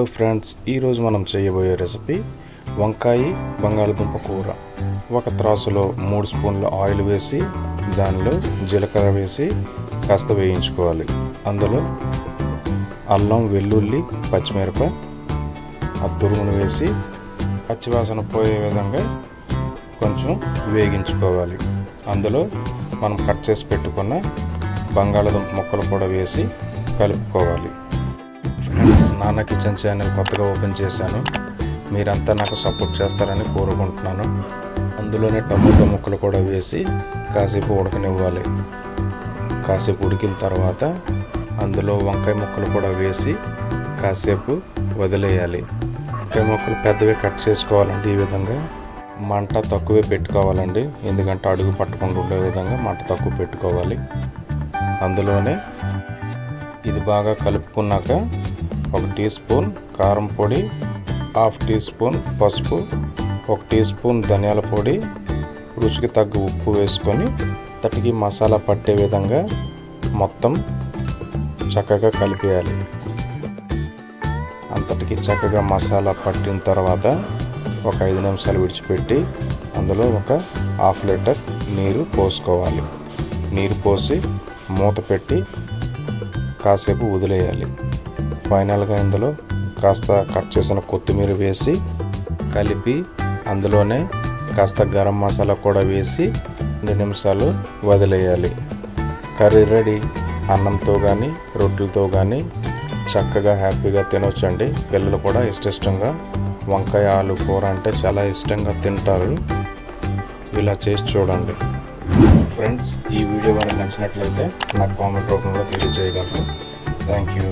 Friends, ఈరోజు మనం చేయబోయే రెసిపీ వంకాయ బంగాళదుంప కూర. ఒక త్రాసులో 3 స్పూన్ల ఆయిల్ వేసి దానిలో జీలకర్ర వేసి కాస్త వేయించుకోవాలి. అందులో అల్లం, వెల్లుల్లి, పచ్చిమిరప తురుమును వేసి పచ్చివాసన పోయే విధంగా కొంచెం వేగించుకోవాలి. అందులో మనం కట్ చేసి పెట్టుకున్న బంగాళదుంప ముక్కలు కూడా వేసి కలుపుకోవాలి. ఫ్రెండ్స్, నాన్న కిచెన్ ఛానల్ కొత్తగా ఓపెన్ చేశాను. మీరంతా నాకు సపోర్ట్ చేస్తారని కోరుకుంటున్నాను. అందులోనే టమోటా ముక్కలు కూడా వేసి కాసేపు ఉడకనివ్వాలి. కాసేపు ఉడికిన తర్వాత అందులో వంకాయ ముక్కలు కూడా వేసి కాసేపు వదిలేయాలి. వంకాయ ముక్కలు పెద్దవి కట్ చేసుకోవాలండి. ఈ విధంగా మంట తక్కువే పెట్టుకోవాలండి, ఎందుకంటే అడుగు పట్టకుండా ఉండే విధంగా మంట తక్కువ పెట్టుకోవాలి. అందులోనే ఇది బాగా కలుపుకున్నాక 1 టీ స్పూన్ కారం పొడి, 1/2 టీ స్పూన్ పసుపు, 1 టీ స్పూన్ ధనియాల పొడి, రుచికి తగ్గ ఉప్పు వేసుకొని తటికి మసాలా పట్టే విధంగా మొత్తం చక్కగా కలిపేయాలి. అంతటికి చక్కగా మసాలా పట్టిన తర్వాత ఒక 5 నిమిషాలు విడిచిపెట్టి అందులో ఒక 1/2 లీటర్ నీరు పోసుకోవాలి. నీరు పోసి మూత పెట్టి కాసేపు వదిలేయాలి. ఫైనల్గా ఇందులో కాస్త కట్ చేసిన కొత్తిమీర వేసి కలిపి అందులోనే కాస్త గరం మసాలా కూడా వేసి 2 నిమిషాలు వదిలేయాలి. Curry ready. అన్నంతో కానీ రొట్టెలతో కానీ చక్కగా హ్యాపీగా తినొచ్చండి. పిల్లలు కూడా ఇష్టంగా వంకాయ ఆలు కూర అంటే చాలా ఇష్టంగా తింటారు. ఇలా చేసి చూడండి. ఫ్రెండ్స్, ఈ వీడియో కనుక నచ్చినట్లయితే నాకు కామెంట్ రూపంలో తెలియజేయగలరు. Thank you.